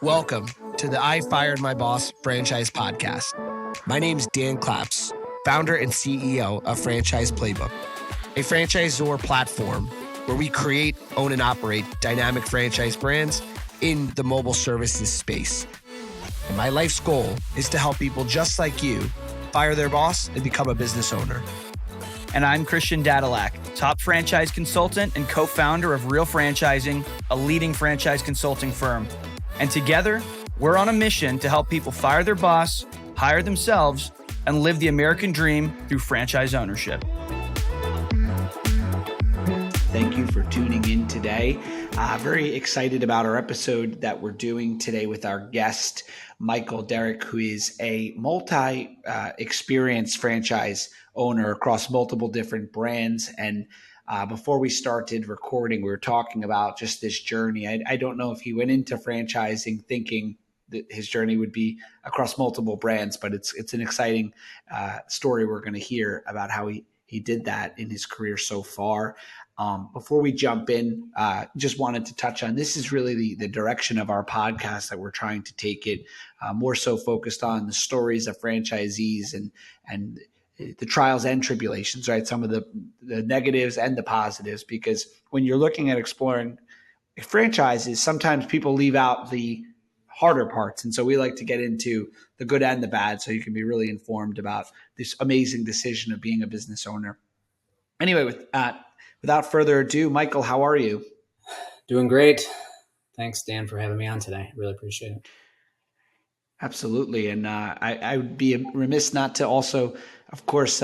Welcome to the I Fired My Boss franchise podcast. My name's Dan Claps, founder and CEO of Franchise Playbook, a franchisor platform where we create, own, and operate dynamic franchise brands in the mobile services space. And my life's goal is to help people just like you fire their boss and become a business owner. And I'm Christian Dadulak, top franchise consultant and co-founder of Real Franchising, a leading franchise consulting firm. And together, we're on a mission to help people fire their boss, hire themselves, and live the American dream through franchise ownership. Thank you for tuning in today. Very excited about our episode that we're doing today with our guest, Michael Derrick, who is a multi-experienced franchise owner across multiple different brands. And before we started recording, we were talking about just this journey. I don't know if he went into franchising thinking that his journey would be across multiple brands, but it's an exciting story we're going to hear about how he did that in his career so far. Before we jump in, just wanted to touch on, this is really the direction of our podcast that we're trying to take it, more so focused on the stories of franchisees and the trials and tribulations, right? Some of the negatives and the positives, because when you're looking at exploring franchises, sometimes people leave out the harder parts. And so we like to get into the good and the bad so you can be really informed about this amazing decision of being a business owner. Anyway, without further ado, Michael, how are you? Doing great. Thanks, Dan, for having me on today. Really appreciate it. Absolutely. And I would be remiss not to also, of course,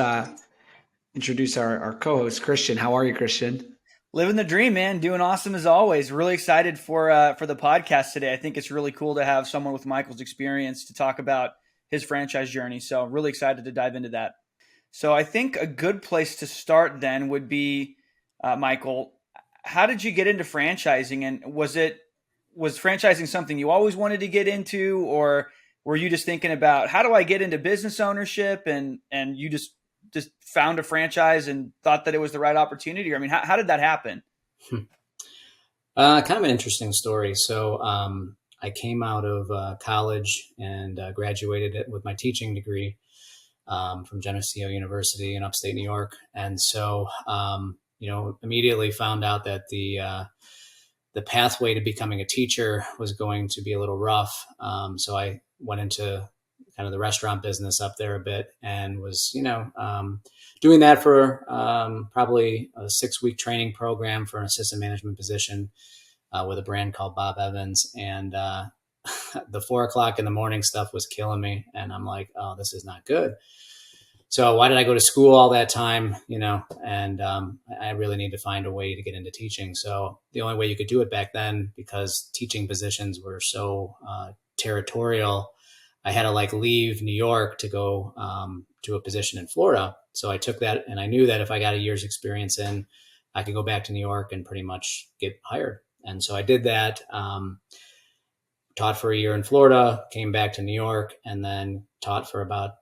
introduce our co-host, Christian. How are you, Christian? Living the dream, man. Doing awesome as always. Really excited for the podcast today. I think it's really cool to have someone with Michael's experience to talk about his franchise journey. So really excited to dive into that. So I think a good place to start then would be, Michael, how did you get into franchising? And was franchising something you always wanted to get into, or were you just thinking about how do I get into business ownership and you just found a franchise and thought that it was the right opportunity? Or, I mean, how did that happen? Kind of an interesting story. So I came out of college and graduated it with my teaching degree from Geneseo University in upstate New York. And so, immediately found out that the pathway to becoming a teacher was going to be a little rough. So I went into kind of the restaurant business up there a bit and was, doing that for probably a 6-week training program for an assistant management position with a brand called Bob Evans. And the 4:00 in the morning stuff was killing me. And I'm like, oh, this is not good. So why did I go to school all that time, and I really need to find a way to get into teaching. So the only way you could do it back then, because teaching positions were so territorial, I had to leave New York to go to a position in Florida. So I took that, and I knew that if I got a year's experience in, I could go back to New York and pretty much get hired. And so I did that, taught for a year in Florida, came back to New York, and then taught for about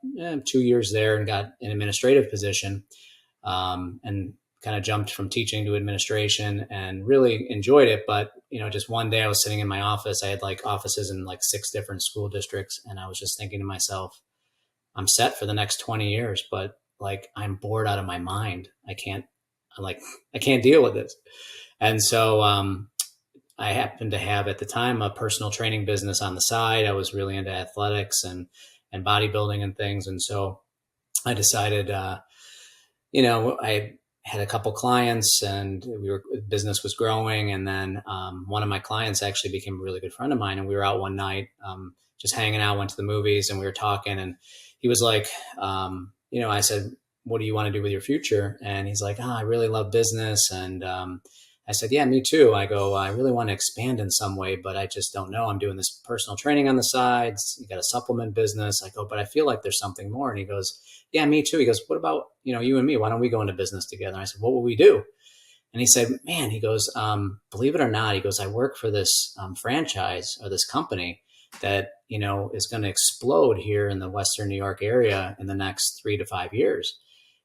2 years there and got an administrative position, and kind of jumped from teaching to administration and really enjoyed it. But, just one day I was sitting in my office. I had offices in 6 different school districts. And I was just thinking to myself, I'm set for the next 20 years, but I'm bored out of my mind. I can't deal with this. And so, I happened to have at the time a personal training business on the side. I was really into athletics and bodybuilding and things. And so I decided, I had a couple clients and business was growing. And then one of my clients actually became a really good friend of mine. And we were out one night just hanging out, went to the movies, and we were talking. And he was like, I said, what do you want to do with your future? And he's like, I really love business. And I said, yeah, me too. I go, I really want to expand in some way, but I just don't know. I'm doing this personal training on the sides. You got a supplement business. I go, but I feel like there's something more. And he goes, yeah, me too. He goes, what about, you and me? Why don't we go into business together? And I said, what will we do? And he said, man, he goes, believe it or not, he goes, I work for this franchise or this company that, is going to explode here in the Western New York area in the next 3 to 5 years.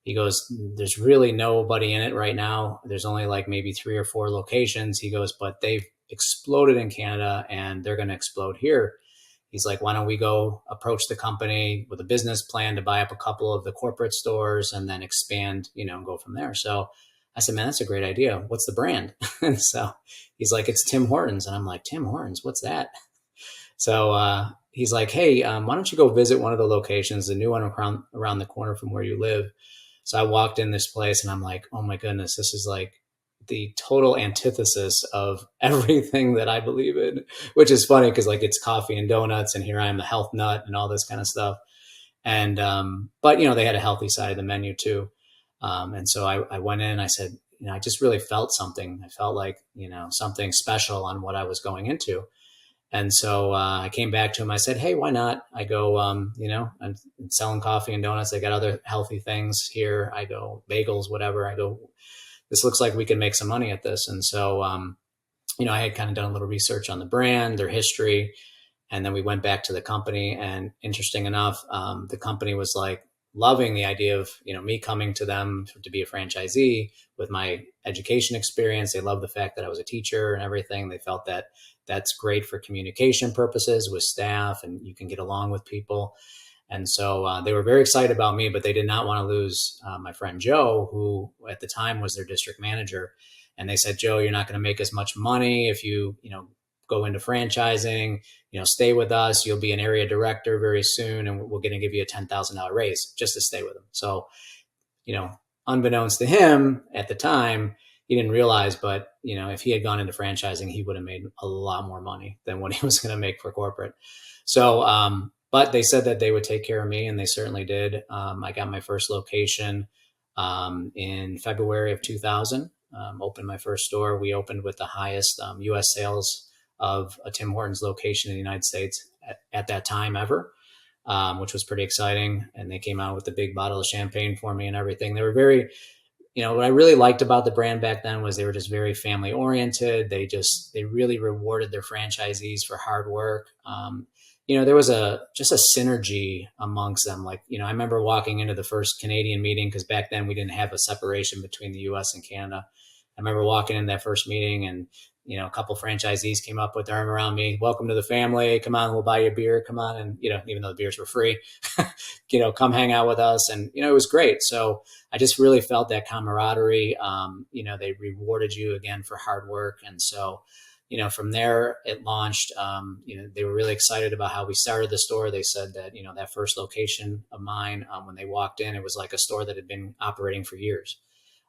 He goes, there's really nobody in it right now. There's only maybe 3 or 4 locations. He goes, but they've exploded in Canada and they're going to explode here. He's like, why don't we go approach the company with a business plan to buy up a couple of the corporate stores and then expand, and go from there. So I said, man, that's a great idea. What's the brand? And so he's like, it's Tim Hortons. And I'm like, Tim Hortons, what's that? So he's like, hey, why don't you go visit one of the locations, the new one around the corner from where you live. So I walked in this place and I'm like, oh my goodness, this is like the total antithesis of everything that I believe in, which is funny because like it's coffee and donuts and here I am, the health nut and all this kind of stuff. And, but they had a healthy side of the menu too. And so I went in, I said, I just really felt something. I felt like, something special on what I was going into. And so I came back to him. I said, hey, why not? I go, I'm selling coffee and donuts. I got other healthy things here. I go bagels, whatever. I go, this looks like we can make some money at this. And so, I had kind of done a little research on the brand, their history. And then we went back to the company. And interesting enough, the company was like loving the idea of, me coming to them to be a franchisee with my education experience. They loved the fact that I was a teacher and everything. They felt that that's great for communication purposes with staff and you can get along with people. And so they were very excited about me, but they did not want to lose my friend Joe, who at the time was their district manager. And they said, Joe, you're not going to make as much money if you, go into franchising, stay with us. You'll be an area director very soon. And we're going to give you a $10,000 raise just to stay with him. So, unbeknownst to him at the time, he didn't realize, but if he had gone into franchising, he would have made a lot more money than what he was going to make for corporate. So, but they said that they would take care of me, and they certainly did. I got my first location in February of 2000. Opened my first store. We opened with the highest U.S. sales of a Tim Hortons location in the United States at that time ever, which was pretty exciting. And they came out with a big bottle of champagne for me and everything. They were very, what I really liked about the brand back then was they were just very family oriented. They really rewarded their franchisees for hard work. There was just a synergy amongst them. Like, I remember walking into the first Canadian meeting, because back then we didn't have a separation between the US and Canada. I remember walking in that first meeting and, a couple franchisees came up with their arm around me. Welcome to the family. Come on, we'll buy you a beer. Come on. And, even though the beers were free, come hang out with us. And, it was great. So I just really felt that camaraderie. They rewarded you again for hard work. And so, from there it launched. They were really excited about how we started the store. They said that, that first location of mine, when they walked in, it was like a store that had been operating for years.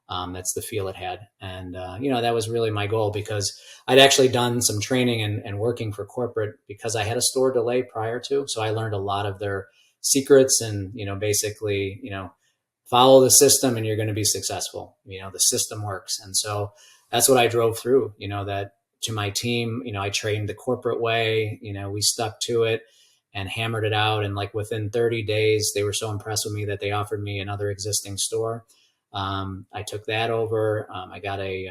That's the feel it had. And, that was really my goal, because I'd actually done some training and working for corporate because I had a store delay prior to. So I learned a lot of their secrets and, basically, follow the system and you're going to be successful. The system works. And so that's what I drove through, that to my team, I trained the corporate way, we stuck to it and hammered it out. And like within 30 days, they were so impressed with me that they offered me another existing store. I took that over. I got a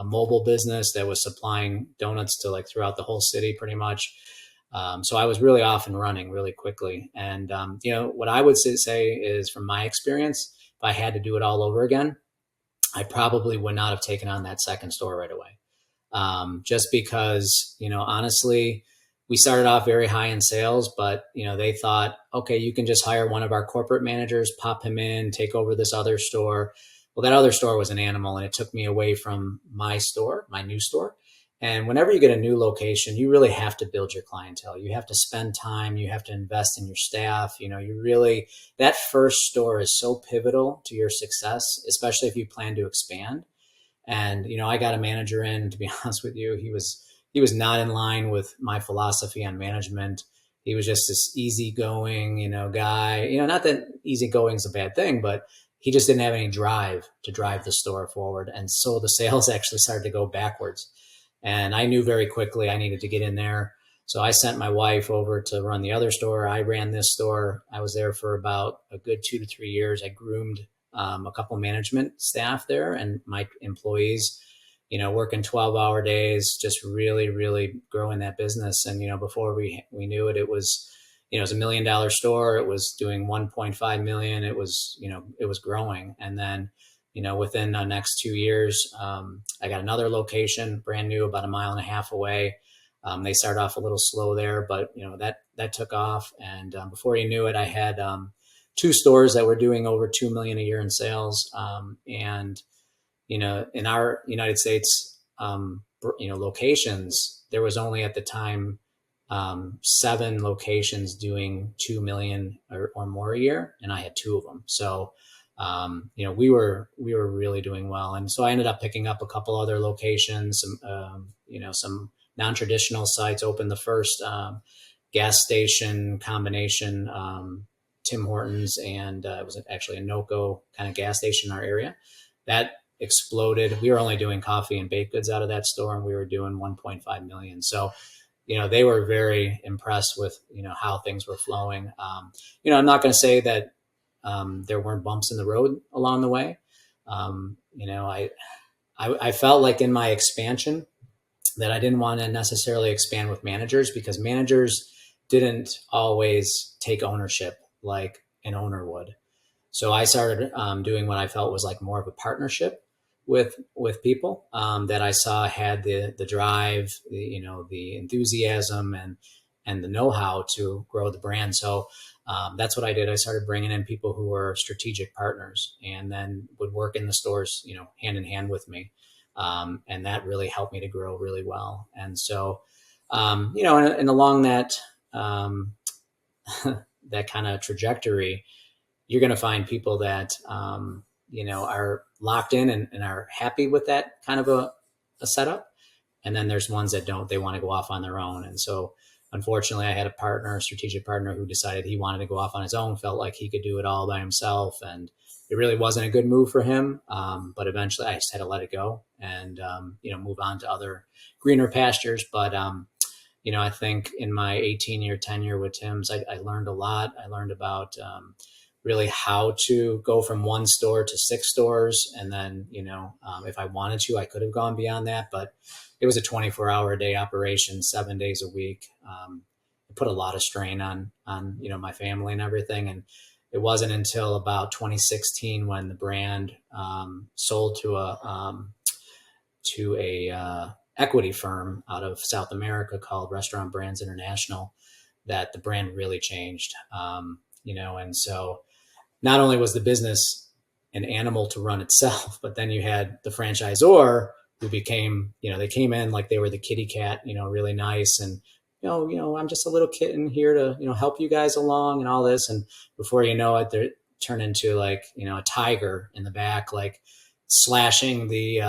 mobile business that was supplying donuts to like throughout the whole city pretty much. So I was really off and running really quickly. And, what I would say is, from my experience, if I had to do it all over again, I probably would not have taken on that second store right away. Just because, honestly, we started off very high in sales, but, they thought, okay, you can just hire one of our corporate managers, pop him in, take over this other store. Well, that other store was an animal, and it took me away from my store, my new store. And whenever you get a new location, you really have to build your clientele. You have to spend time. You have to invest in your staff. That first store is so pivotal to your success, especially if you plan to expand. And, I got a manager in, to be honest with you, he was not in line with my philosophy on management. He was just this easygoing, guy, not that easygoing is a bad thing, but he just didn't have any drive to drive the store forward. And so the sales actually started to go backwards. And I knew very quickly I needed to get in there. So I sent my wife over to run the other store. I ran this store. I was there for about a good 2 to 3 years. I groomed a couple management staff there, and my employees, working 12-hour days, just really, really growing that business. And, before we knew it, it was $1 million store. It was doing 1.5 million. It was, it was growing. And then, within the next 2 years, I got another location, brand new, about 1.5 miles away. They started off a little slow there, but that took off. And before you knew it, I had 2 stores that were doing over 2 million a year in sales. And in our United States, locations, there was only at the time 7 locations doing 2 million or more a year, and I had 2 of them. So we were really doing well. And so I ended up picking up a couple other locations, some non-traditional sites, opened the first gas station combination, Tim Hortons, and it was actually a NOCO kind of gas station in our area. That exploded. We were only doing coffee and baked goods out of that store, and we were doing 1.5 million. So, they were very impressed with, how things were flowing. I'm not going to say that there weren't bumps in the road along the way. I felt like in my expansion that I didn't want to necessarily expand with managers, because managers didn't always take ownership like an owner would. So I started doing what I felt was like more of a partnership with people that I saw had the drive, the enthusiasm and the know-how to grow the brand. So that's what I did. I started bringing in people who were strategic partners, and then would work in the stores, hand in hand with me. And that really helped me to grow really well. And so, and along that, that kind of trajectory, you're going to find people that, are locked in and are happy with that kind of a setup. And then there's ones that don't, they want to go off on their own. And so unfortunately I had a strategic partner who decided he wanted to go off on his own, felt like he could do it all by himself. And it really wasn't a good move for him. But eventually I just had to let it go and, move on to other greener pastures. But, I think in my 18-year tenure with Tim's, I learned a lot. I learned about, really how to go from 1 store to 6 stores. And then, if I wanted to, I could have gone beyond that, but it was a 24-hour-a-day operation, 7 days a week. It put a lot of strain on, my family and everything. And it wasn't until about 2016 when the brand sold to a equity firm out of South America called Restaurant Brands International that the brand really changed. And so not only was the business an animal to run itself, but then you had the franchisor who became, they came in like they were the kitty cat, really nice. And, I'm just a little kitten here to, help you guys along and all this. And before you know it, they turn into like, a tiger in the back, like slashing the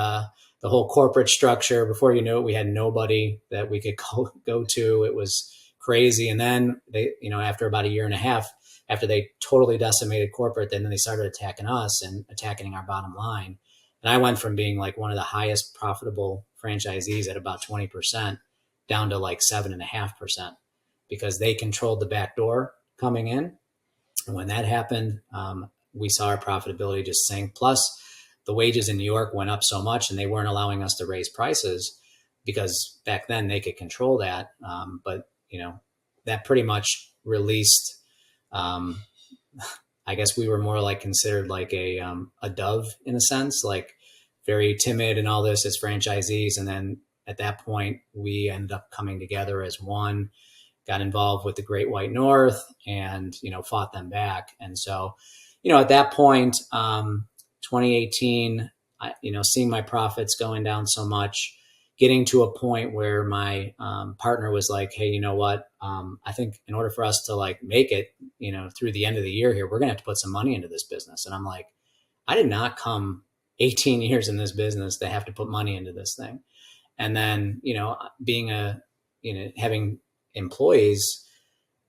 whole corporate structure. Before you know it, we had nobody that we could go to. It was crazy. And then they, after about 1.5 years, after they totally decimated corporate, then they started attacking us and attacking our bottom line. And I went from being like one of the highest profitable franchisees at about 20% down to like 7.5% because they controlled the back door coming in. And when that happened, we saw our profitability just sink. Plus the wages in New York went up so much and they weren't allowing us to raise prices because back then they could control that. But that pretty much released, I guess we were more like considered like a dove in a sense, like very timid and all this as franchisees. And then at that point, we ended up coming together as one, got involved with the Great White North and, fought them back. And so, at that point, 2018, seeing my profits going down so much, getting to a point where my partner was like, hey, you know what? I think in order for us to like make it, through the end of the year here, we're going to have to put some money into this business. And I'm like, I did not come 18 years in this business to have to put money into this thing. And then, being having employees.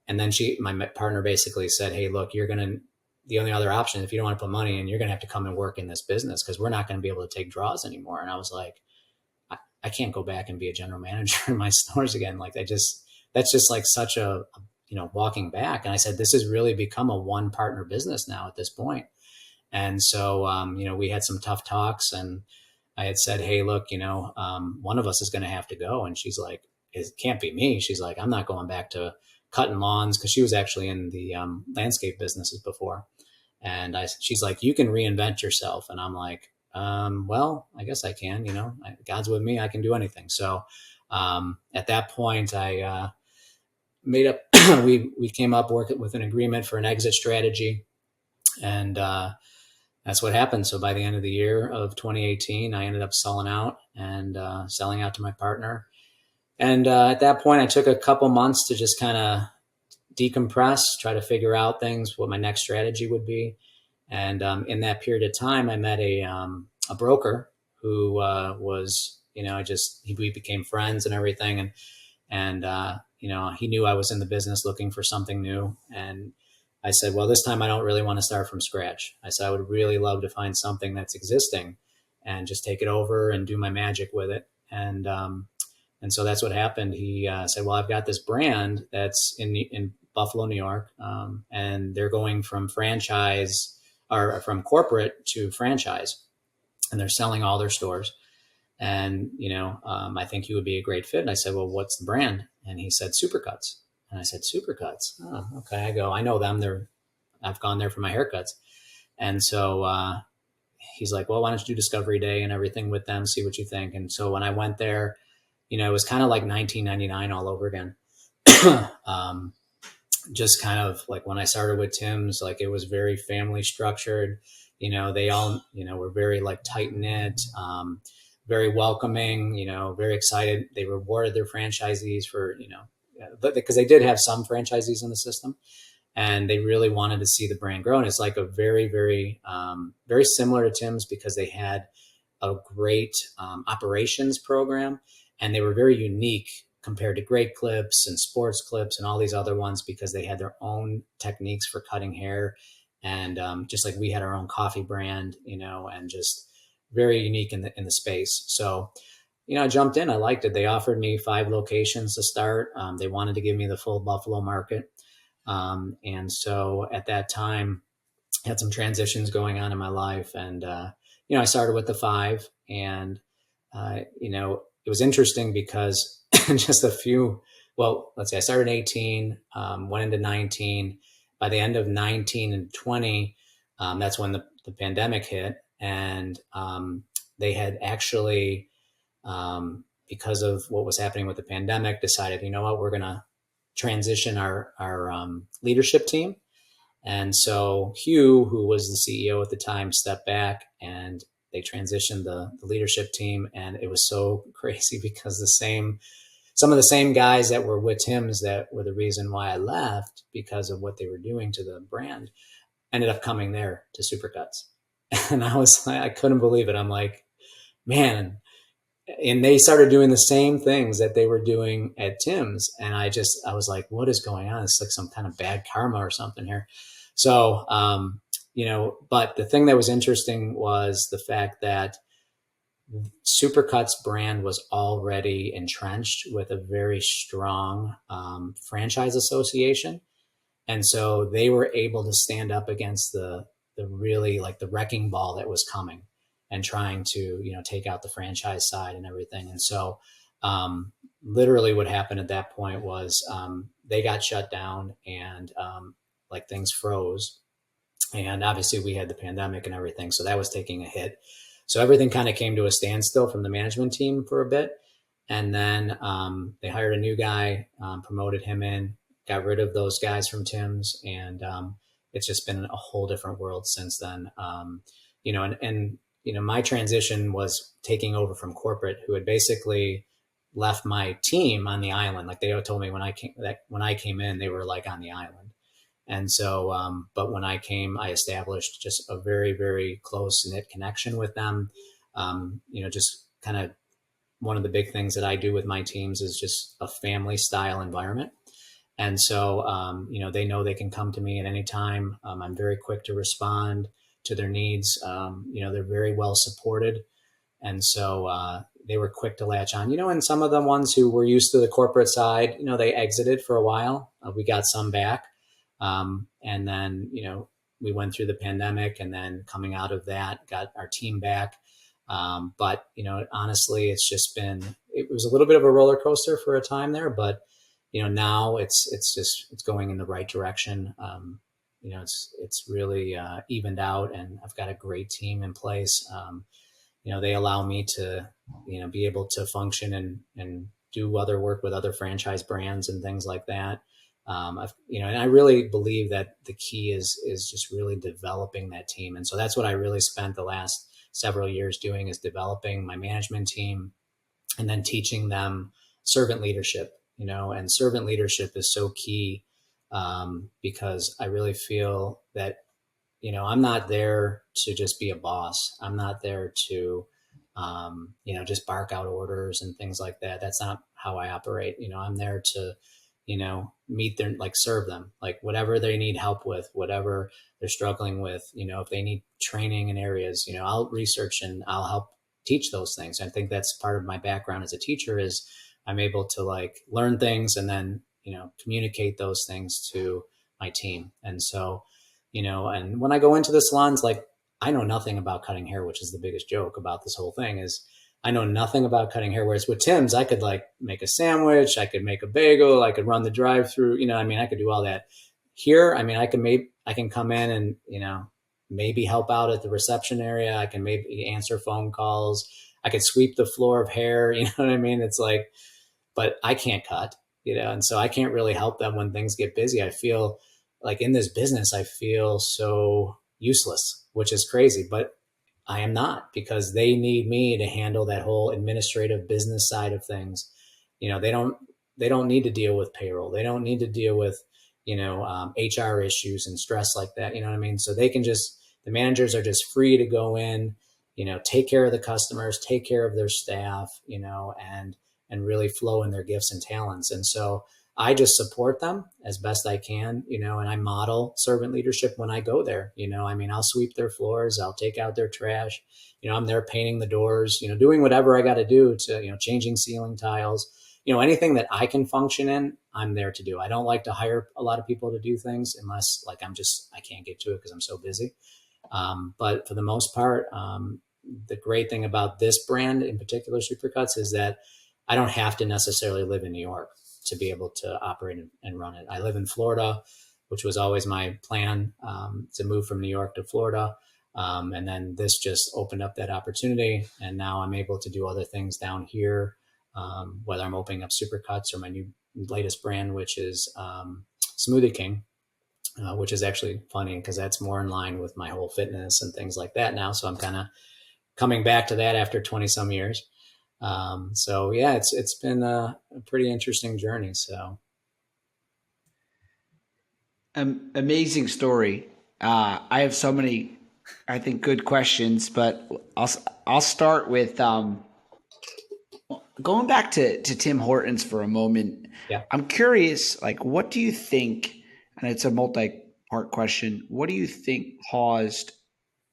And then my partner basically said, hey, look, the only other option, if you don't want to put money in, you're going to have to come and work in this business because we're not going to be able to take draws anymore. And I was like, I can't go back and be a general manager in my stores again. Like that's just like such a, walking back. And I said, this has really become a one partner business now at this point. And so, we had some tough talks and I had said, hey, look, one of us is going to have to go. And she's like, it can't be me. She's like, I'm not going back to cutting lawns. Cause she was actually in the landscape businesses before. she's like, you can reinvent yourself. And I'm like, well, I guess I can, God's with me. I can do anything. So, at that point I, made up, we came up working with an agreement for an exit strategy. And, that's what happened. So by the end of the year of 2018, I ended up selling out to my partner. And, at that point I took a couple months to just kind of decompress, try to figure out things, what my next strategy would be. And in that period of time, I met a broker who was, we became friends and everything. And he knew I was in the business looking for something new. And I said, well, this time I don't really want to start from scratch. I said, I would really love to find something that's existing and just take it over and do my magic with it. And so that's what happened. He said, well, I've got this brand that's in Buffalo, New York, and they're going from franchise or from corporate to franchise, and they're selling all their stores. And, I think you would be a great fit. And I said, well, what's the brand? And he said, Supercuts. And I said, Supercuts. Oh, okay. I go, I know them. I've gone there for my haircuts. And so, he's like, well, why don't you do Discovery Day and everything with them? See what you think. And so when I went there, it was kind of like 1999 all over again. Just kind of like when I started with Tim's, like it was very family structured. They all, were very like tight knit, very welcoming, very excited. They rewarded their franchisees for, because they did have some franchisees in the system, and they really wanted to see the brand grow. And it's like a very, very, very similar to Tim's because they had a great operations program, and they were very unique compared to Great Clips and Sports Clips and all these other ones because they had their own techniques for cutting hair. And just like we had our own coffee brand, and just very unique in the space. So, I jumped in. I liked it. They offered me 5 locations to start. They wanted to give me the full Buffalo market. And so at that time, I had some transitions going on in my life. And, I started with the 5. And, it was interesting because just let's say I started in 18, went into 19. By the end of 19 and 20, that's when the pandemic hit. And they had actually, because of what was happening with the pandemic, decided, we're going to transition our leadership team. And so Hugh, who was the CEO at the time, stepped back and they transitioned the leadership team. And it was so crazy because some of the same guys that were with Tim's that were the reason why I left because of what they were doing to the brand ended up coming there to Supercuts. And I couldn't believe it. I'm like, man. And they started doing the same things that they were doing at Tim's. And I was like, what is going on? It's like some kind of bad karma or something here. So, but the thing that was interesting was the fact that Supercuts brand was already entrenched with a very strong franchise association. And so they were able to stand up against the really like the wrecking ball that was coming and trying to, take out the franchise side and everything. And so literally what happened at that point was they got shut down and like things froze. And obviously we had the pandemic and everything. So that was taking a hit. So everything kind of came to a standstill from the management team for a bit. And then they hired a new guy, promoted him in, got rid of those guys from Tim's. And it's just been a whole different world since then. My transition was taking over from corporate, who had basically left my team on the island. Like they told me when I came in, they were like on the island. And so, but when I came, I established just a very, very close knit connection with them. Just kind of one of the big things that I do with my teams is just a family style environment. And so, they know they can come to me at any time. I'm very quick to respond to their needs. They're very well supported. And so they were quick to latch on, and some of the ones who were used to the corporate side, they exited for a while. We got some back. And then, we went through the pandemic and then coming out of that, got our team back. But, honestly, it was a little bit of a roller coaster for a time there, but, now it's going in the right direction. it's really evened out, and I've got a great team in place. They allow me to, be able to function and do other work with other franchise brands and things like that. And I really believe that the key is just really developing that team. And so that's what I really spent the last several years doing, is developing my management team and then teaching them servant leadership, and servant leadership is so key, because I really feel that, I'm not there to just be a boss. I'm not there to, just bark out orders and things like that. That's not how I operate. I'm there to, meet their, serve them, whatever they need help with, whatever they're struggling with, if they need training in areas, I'll research and I'll help teach those things. I think that's part of my background as a teacher, is I'm able to learn things and then, communicate those things to my team. And so, and when I go into the salons, I know nothing about cutting hair, which is the biggest joke about this whole thing, is I know nothing about cutting hair. Whereas with Tim's, I could make a sandwich, I could make a bagel, I could run the drive-through, I could do all that. Here, I can come in and, maybe help out at the reception area. I can maybe answer phone calls. I could sweep the floor of hair. You know what I mean? It's but I can't cut, and so I can't really help them when things get busy. I feel in this business, I feel so useless, which is crazy, but I am not, because they need me to handle that whole administrative business side of things. They don't need to deal with payroll. They don't need to deal with, HR issues and stress like that. You know what I mean? So the managers are just free to go in, take care of the customers, take care of their staff, and really flow in their gifts and talents. And so I just support them as best I can, and I model servant leadership when I go there. I'll sweep their floors, I'll take out their trash, I'm there painting the doors, doing whatever I got to do to, changing ceiling tiles, anything that I can function in, I'm there to do. I don't like to hire a lot of people to do things unless I can't get to it because I'm so busy. But for the most part, the great thing about this brand in particular, Supercuts, is that I don't have to necessarily live in New York to be able to operate and run it. I live in Florida, which was always my plan, to move from New York to Florida. And then this just opened up that opportunity. And now I'm able to do other things down here, whether I'm opening up Supercuts or my new latest brand, which is Smoothie King, which is actually funny because that's more in line with my whole fitness and things like that now. So I'm kind of coming back to that after 20 some years. So yeah, it's been a pretty interesting journey. So. Amazing story. I have so many, I think, good questions, but I'll start with going back to Tim Hortons for a moment. Yeah. I'm curious, what do you think, and it's a multi-part question, what do you think caused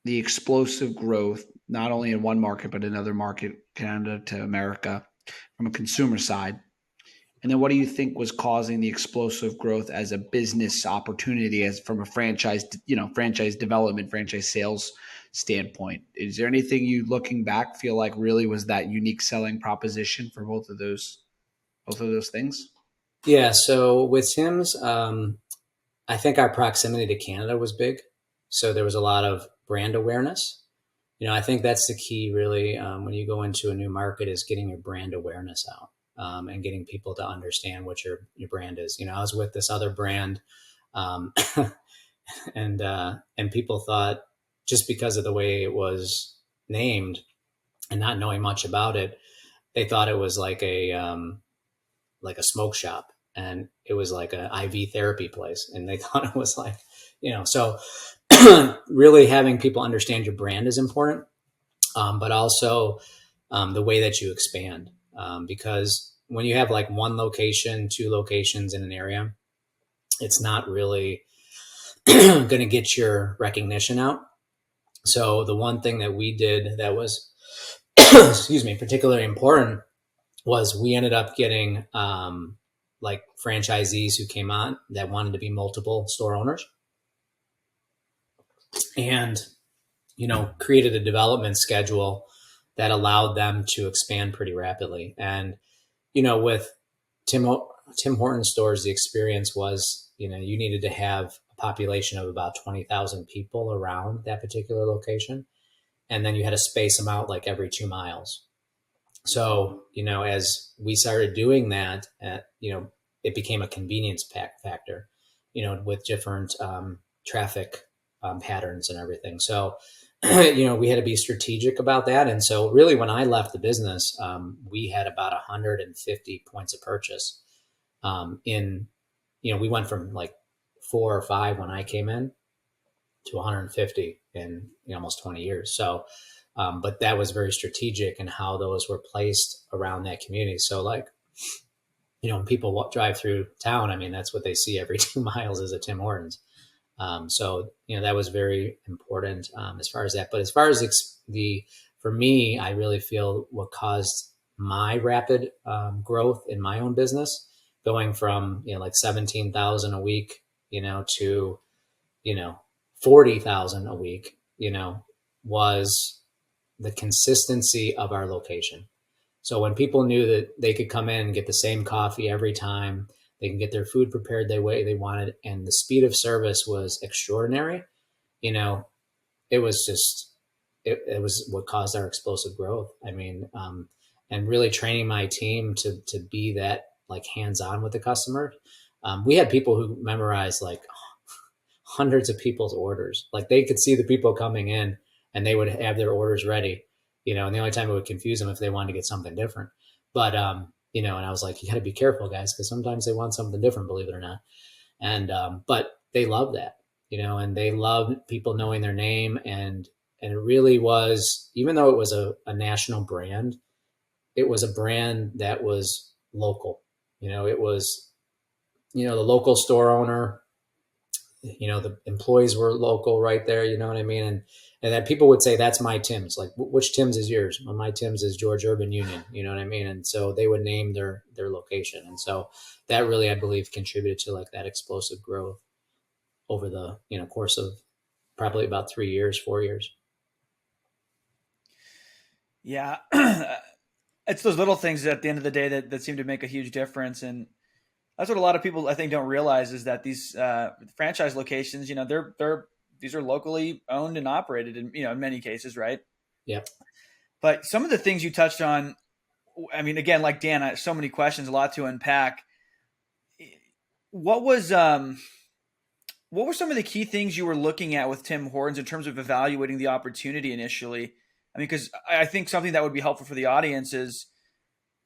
the explosive growth, not only in one market, but another market, Canada to America, from a consumer side? And then what do you think was causing the explosive growth as a business opportunity, as from a franchise development, franchise sales standpoint? Is there anything you, looking back, feel like really was that unique selling proposition for both of those things? Yeah. So with Tim's, I think our proximity to Canada was big. So there was a lot of brand awareness. I think that's the key really, when you go into a new market, is getting your brand awareness out, and getting people to understand what your brand is. I was with this other brand, and people thought, just because of the way it was named and not knowing much about it, they thought it was like a smoke shop, and it was like an IV therapy place. And they thought it was so really having people understand your brand is important, but also the way that you expand, because when you have one location, two locations in an area, it's not really going to get your recognition out. So the one thing that we did that was, particularly important was we ended up getting franchisees who came on that wanted to be multiple store owners, and created a development schedule that allowed them to expand pretty rapidly. And with Tim Hortons stores, the experience was, you needed to have a a population of about 20,000 people around that particular location. And then you had to space them out like every 2 miles. So, as we started doing that, it became a convenience factor, with different traffic patterns and everything. So, we had to be strategic about that. And so really when I left the business, we had about 150 points of purchase we went from like 4 or 5 when I came in to 150 in almost 20 years. So, but that was very strategic in how those were placed around that community. So like, when people drive through town, I mean, that's what they see every 2 miles is a Tim Hortons. So, that was very important as far as that. But as far as for me, I really feel what caused my rapid growth in my own business, going from, like 17,000 a week, to, 40,000 a week, was the consistency of our location. So when people knew that they could come in and get the same coffee every time, they can get their food prepared the way they wanted, and the speed of service was extraordinary, it was just, it was what caused our explosive growth. I mean, and really training my team to be that like hands-on with the customer. We had people who memorized like hundreds of people's orders. Like they could see the people coming in and they would have their orders ready, and the only time it would confuse them if they wanted to get something different. But, and I was like, you got to be careful, guys, because sometimes they want something different, believe it or not. And, but they love that, and they love people knowing their name. And it really was, even though it was a national brand, it was a brand that was local. It was, the local store owner, the employees were local right there, you know what I mean? And that people would say, that's my Tim's. Like, which Tim's is yours? Well, my Tim's is George Urban Union, you know what I mean? And so they would name their location. And so that really, I believe, contributed to like that explosive growth over the, course of probably about 3 years, 4 years. Yeah. It's those little things at the end of the day that seem to make a huge difference. And that's what a lot of people, I think, don't realize, is that these franchise locations, these are locally owned and operated in many cases, right? Yeah. But some of the things you touched on, I mean, again, like Dan, so many questions, a lot to unpack. What were some of the key things you were looking at with Tim Hortons in terms of evaluating the opportunity initially? I mean, because I think something that would be helpful for the audience is,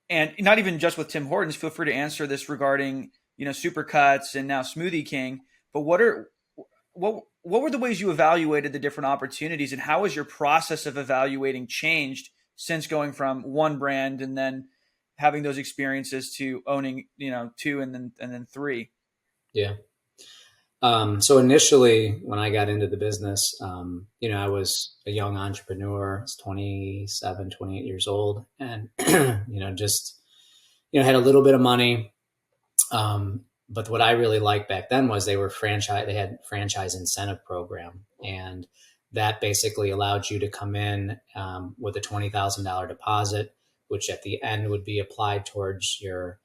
and not even just with Tim Hortons, feel free to answer this regarding, Supercuts and now Smoothie King, but what were the ways you evaluated the different opportunities, and how has your process of evaluating changed since going from one brand and then having those experiences to owning, 2 and then 3? Yeah. So initially when I got into the business, I was a young entrepreneur. I was 27, 28 years old, and, just, had a little bit of money. But what I really liked back then was they had franchise incentive program. And that basically allowed you to come in, with a $20,000 deposit, which at the end would be applied towards your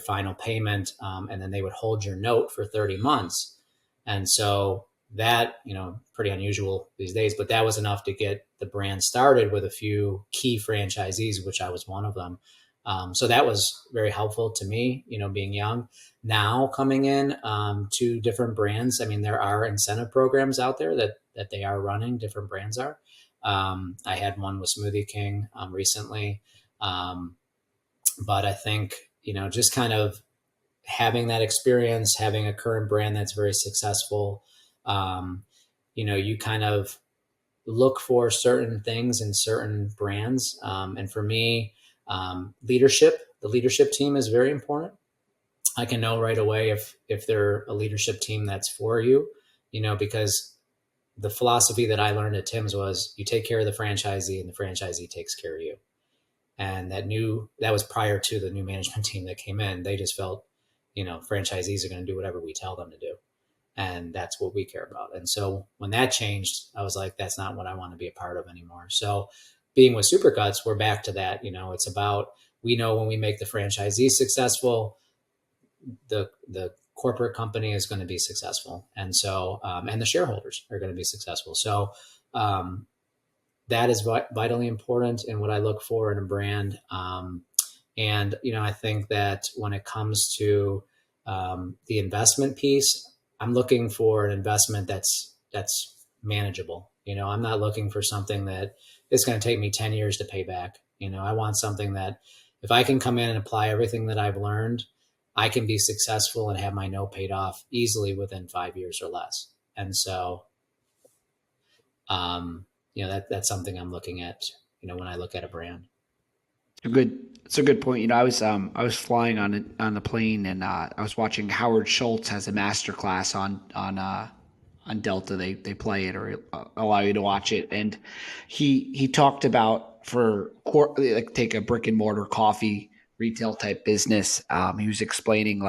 final payment. And then they would hold your note for 30 months. And so that, pretty unusual these days, but that was enough to get the brand started with a few key franchisees, which I was one of them. So that was very helpful to me, being young. Now coming in to different brands, I mean, there are incentive programs out there that they are running, different brands are. I had one with Smoothie King recently. But I think, just kind of having that experience, having a current brand that's very successful, you kind of look for certain things in certain brands. And for me, the leadership team is very important. I can know right away if they're a leadership team that's for you, because the philosophy that I learned at Tim's was you take care of the franchisee and the franchisee takes care of you. And that was prior to the new management team that came in. They just felt, franchisees are going to do whatever we tell them to do. And that's what we care about. And so when that changed, I was like, that's not what I want to be a part of anymore. So being with Supercuts, we're back to that. It's about, we know when we make the franchisee successful, the corporate company is going to be successful. And so, and the shareholders are going to be successful. So, that is vitally important in what I look for in a brand. And, I think that when it comes to the investment piece, I'm looking for an investment that's manageable. I'm not looking for something that it's going to take me 10 years to pay back. I want something that if I can come in and apply everything that I've learned, I can be successful and have my note paid off easily within 5 years or less. And so, that's something I'm looking at, when I look at a brand. It's a good point. I was flying on the plane, and I was watching Howard Schultz has a master class on Delta. They play it or allow you to watch it, and he talked about take a brick and mortar coffee retail type business. He was explaining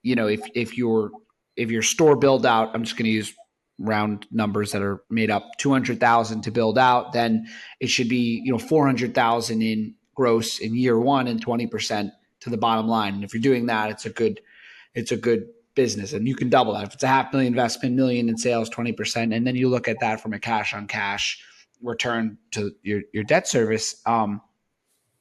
if your store build out, I'm just going to use round numbers that are made up, 200,000 to build out, then it should be 400,000 in gross in year one and 20% to the bottom line. And if you're doing that, it's a good business, and you can double that. If it's a $500,000 investment, $1 million in sales, 20%, and then you look at that from a cash on cash return to your debt service. I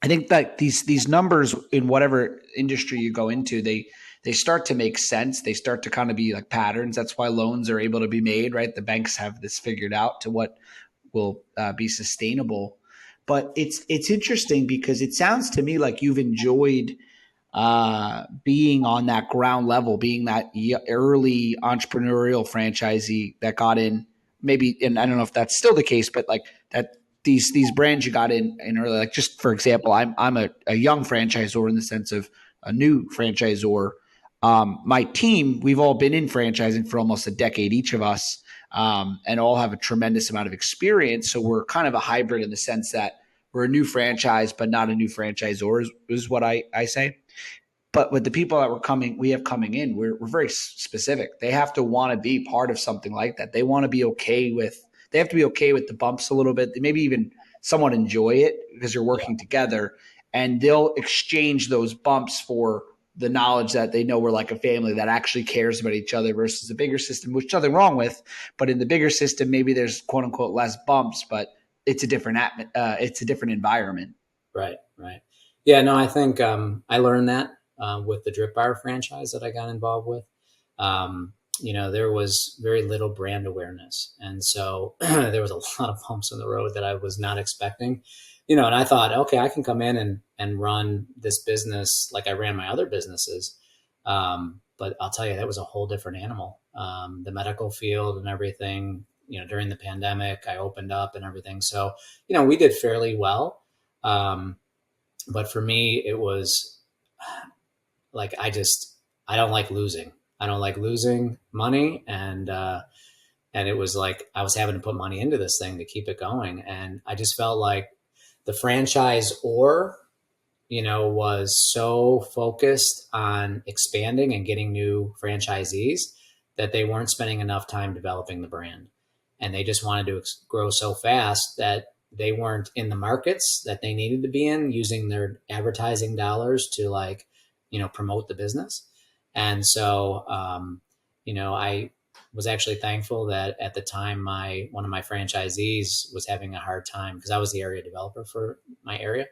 think that these numbers in whatever industry you go into, they start to make sense. They start to kind of be like patterns. That's why loans are able to be made, right? The banks have this figured out to what will be sustainable. But it's interesting because it sounds to me like you've enjoyed being on that ground level, being that early entrepreneurial franchisee that got in maybe, and I don't know if that's still the case, but like that these brands you got in early, like just for example, I'm a young franchisor in the sense of a new franchisor. My team, we've all been in franchising for almost a decade, each of us, and all have a tremendous amount of experience. So we're kind of a hybrid in the sense that we're a new franchise, but not a new franchisor is what I say. But with the people that we have coming in, we're very specific. They have to want to be part of something like that. They want to be they have to be okay with the bumps a little bit. They maybe even somewhat enjoy it because you're working together, and they'll exchange those bumps for the knowledge that they know we're like a family that actually cares about each other versus the bigger system, which nothing wrong with. But in the bigger system, maybe there's quote unquote less bumps, but it's a different environment. Right. Yeah, no, I think I learned that with the Drip Bar franchise that I got involved with. There was very little brand awareness. And so there was a lot of bumps in the road that I was not expecting. And I thought, okay, I can come in and run this business like I ran my other businesses. But I'll tell you, that was a whole different animal. The medical field and everything, during the pandemic, I opened up and everything. So, we did fairly well. But for me, it was like, I don't like losing. I don't like losing money. And it was like, I was having to put money into this thing to keep it going. And I just felt like the franchisor, was so focused on expanding and getting new franchisees that they weren't spending enough time developing the brand. And they just wanted to grow so fast that they weren't in the markets that they needed to be in, using their advertising dollars to promote the business. And so, I was actually thankful that at the time, one of my franchisees was having a hard time, because I was the area developer for my area,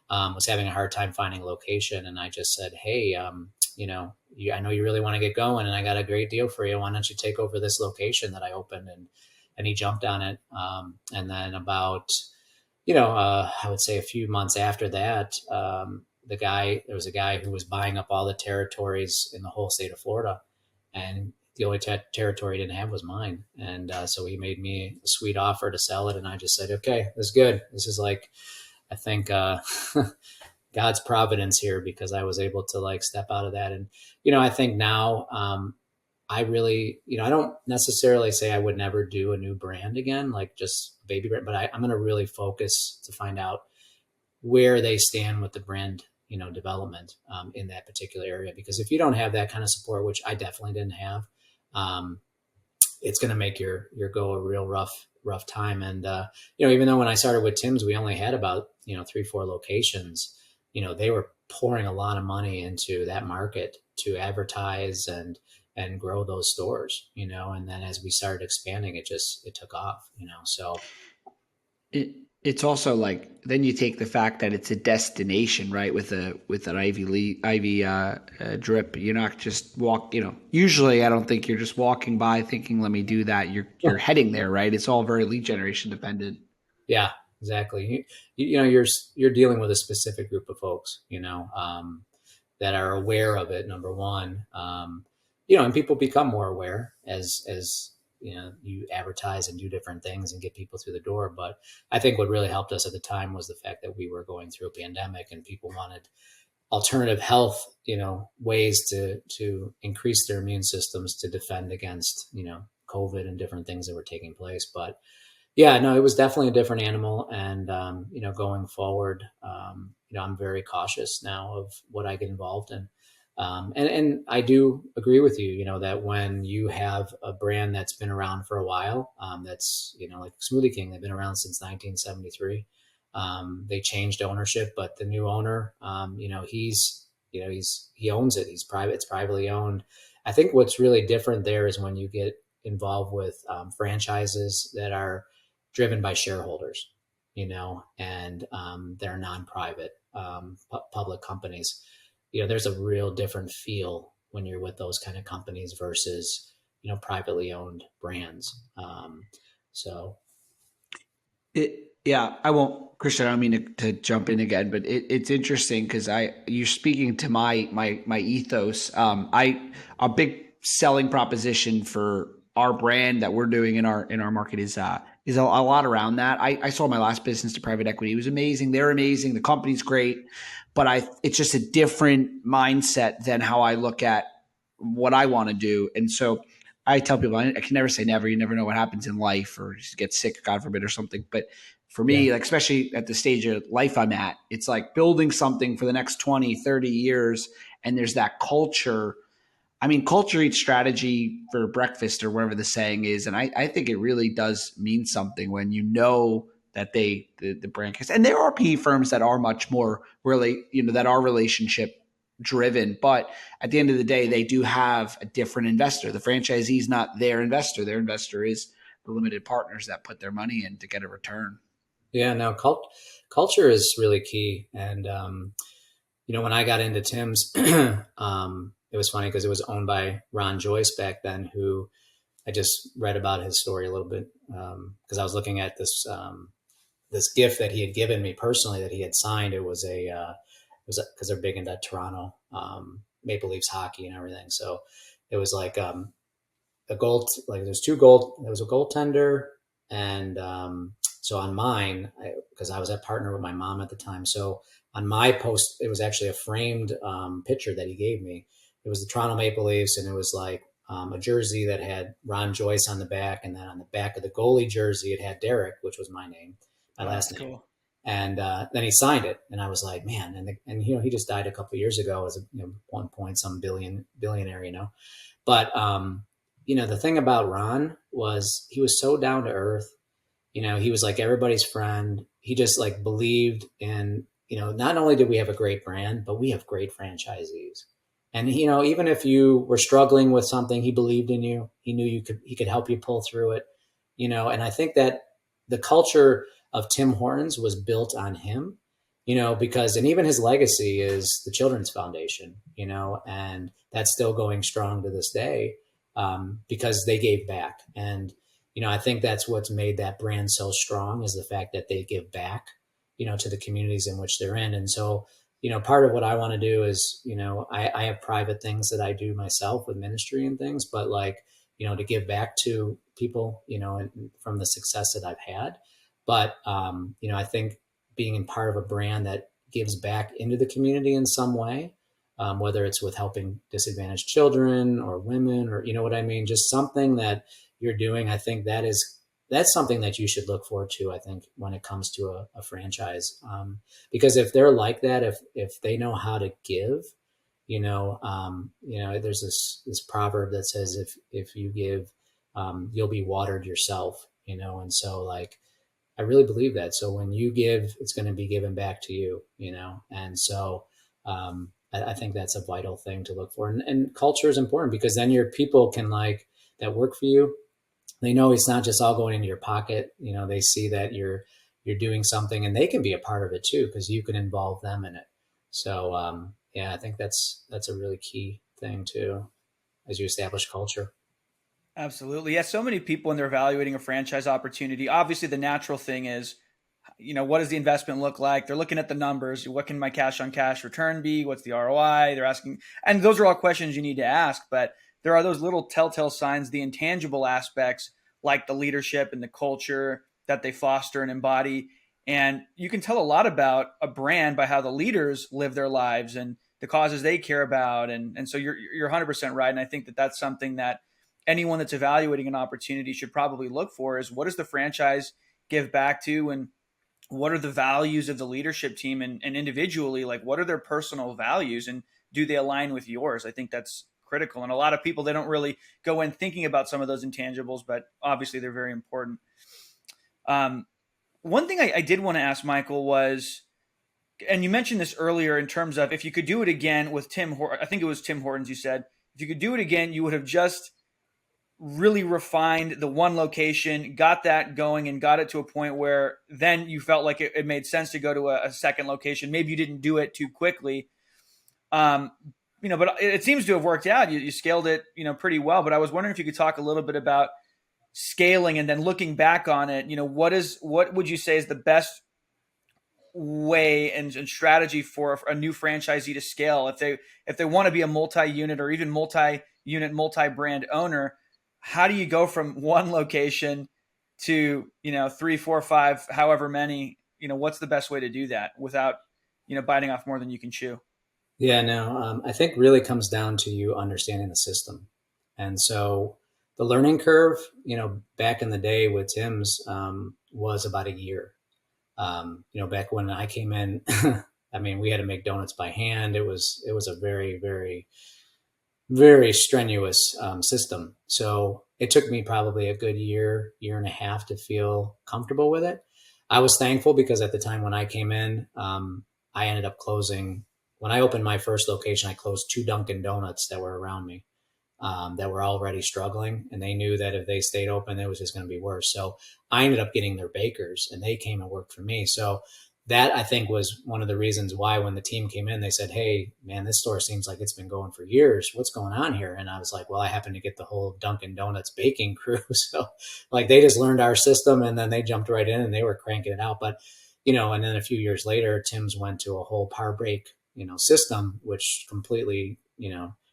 was having a hard time finding a location. And I just said, hey, I know you really want to get going, and I got a great deal for you. Why don't you take over this location that I opened? And he jumped on it. And then about, I would say a few months after that, there was a guy who was buying up all the territories in the whole state of Florida, and the only territory he didn't have was mine. And so he made me a sweet offer to sell it. And I just said, okay, that's good. This is like, I think God's providence here, because I was able to step out of that. And, I think now I really, I don't necessarily say I would never do a new brand again, like just a baby brand, but I'm going to really focus to find out where they stand with the brand, development in that particular area. Because if you don't have that kind of support, which I definitely didn't have, it's going to make your go a real rough time. And, even though when I started with Tim's, we only had about, 3-4 locations, they were pouring a lot of money into that market to advertise and grow those stores, and then as we started expanding, it took off, so. It's also like, then you take the fact that it's a destination, right? With an Ivy drip, you're not just usually I don't think you're just walking by thinking, let me do that. You're heading there, right? It's all very lead generation dependent. Yeah, exactly. You're dealing with a specific group of folks, that are aware of it. Number one, and people become more aware as you advertise and do different things and get people through the door. But I think what really helped us at the time was the fact that we were going through a pandemic and people wanted alternative health, ways to increase their immune systems to defend against, COVID and different things that were taking place. But yeah, no, it was definitely a different animal. And, going forward, I'm very cautious now of what I get involved in. And I do agree with you, that when you have a brand that's been around for a while, that's, like Smoothie King, they've been around since 1973. They changed ownership, but the new owner, he owns it. It's privately owned. I think what's really different there is when you get involved with franchises that are driven by shareholders, and they're non-private public companies. There's a real different feel when you're with those kind of companies versus, privately owned brands. Yeah, I won't, Christian, I don't mean to jump in again, but it's interesting because you're speaking to my ethos. A big selling proposition for our brand that we're doing in our market is a lot around that. I sold my last business to private equity. It was amazing. They're amazing. The company's great, but it's just a different mindset than how I look at what I want to do. And so I tell people, I can never say never. You never know what happens in life, or just get sick, God forbid, or something. But for me, like, especially at the stage of life I'm at, it's like building something for the next 20, 30 years. And there's that culture. I mean, culture eats strategy for breakfast, or whatever the saying is. And I think it really does mean something when that the brand case. And there are PE firms that are much more really, that are relationship driven. But at the end of the day, they do have a different investor. The franchisee is not their investor. Their investor is the limited partners that put their money in to get a return. Yeah, no, culture is really key. And, when I got into Tim's, it was funny because it was owned by Ron Joyce back then, who I just read about his story a little bit because I was looking at this gift that he had given me personally that he had signed. It was because they're big into Toronto Maple Leafs hockey and everything. So it was like a gold, like there's two gold. There was a goaltender, and so on mine, because I was a partner with my mom at the time. So on my post, it was actually a framed picture that he gave me. It was the Toronto Maple Leafs, and it was like a jersey that had Ron Joyce on the back, and then on the back of the goalie jersey, it had Derek, which was my name, my last name. Cool. And then he signed it, and I was like, man, and he just died a couple of years ago as a 1 point some billionaire, But the thing about Ron was he was so down to earth. He was like everybody's friend. He just like believed in, not only did we have a great brand, but we have great franchisees. And, even if you were struggling with something, he believed in you. He knew he could help you pull through it, and I think that the culture of Tim Hortons was built on him, because, and even his legacy is the Children's Foundation, and that's still going strong to this day because they gave back. And, I think that's what's made that brand so strong is the fact that they give back, to the communities in which they're in. And so, part of what I want to do is, I have private things that I do myself with ministry and things, but like, to give back to people, from the success that I've had. But, I think being in part of a brand that gives back into the community in some way, whether it's with helping disadvantaged children or women or, what I mean, just something that you're doing. I think that's something that you should look forward to, I think, when it comes to a franchise. Because if they're like that, if they know how to give, there's this proverb that says, if you give, you'll be watered yourself, and so like, I really believe that. So when you give, it's going to be given back to you, and so, I think that's a vital thing to look for. And culture is important because then your people can that work for you. They know it's not just all going into your pocket. They see that you're doing something and they can be a part of it too, because you can involve them in it. So, I think that's a really key thing too, as you establish culture. Absolutely. Yeah. So many people, when they're evaluating a franchise opportunity, obviously the natural thing is, what does the investment look like? They're looking at the numbers. What can my cash on cash return be? What's the ROI? They're asking, and those are all questions you need to ask, but there are those little telltale signs, the intangible aspects, like the leadership and the culture that they foster and embody. And you can tell a lot about a brand by how the leaders live their lives and the causes they care about. And so you're 100% right. And I think that that's something that anyone that's evaluating an opportunity should probably look for is, what does the franchise give back to, and what are the values of the leadership team, and individually, like, what are their personal values and do they align with yours? I think that's critical. And a lot of people, they don't really go in thinking about some of those intangibles, but obviously they're very important. One thing I did want to ask Michael was, and you mentioned this earlier, in terms of if you could do it again with I think it was Tim Hortons, you said, if you could do it again, you would have just really refined the one location, got that going, and got it to a point where then you felt like it made sense to go to a second location. Maybe you didn't do it too quickly, but it seems to have worked out. You scaled it, pretty well. But I was wondering if you could talk a little bit about scaling, and then looking back on it, what would you say is the best way and strategy for a new franchisee to scale if they want to be a multi-unit or even multi-unit, multi-brand owner? How do you go from one location to, 3, 4, 5, however many? What's the best way to do that without, biting off more than you can chew? Yeah, no, I think really comes down to you understanding the system. And so the learning curve, back in the day with Tim's, was about a year. Back when I came in, I mean, we had to make donuts by hand. It was a very, very, very strenuous system. So it took me probably a good year and a half to feel comfortable with it. I was thankful because at the time when I came in, I ended up closing. When I opened my first location, I closed 2 Dunkin' Donuts that were around me that were already struggling. And they knew that if they stayed open, it was just going to be worse. So I ended up getting their bakers and they came and worked for me. So that, I think, was one of the reasons why when the team came in, they said, "Hey, man, this store seems like it's been going for years. What's going on here?" And I was like, well, I happened to get the whole Dunkin' Donuts baking crew. So they just learned our system and then they jumped right in and they were cranking it out. But, and then a few years later, Tim's went to a whole par break, system, which completely,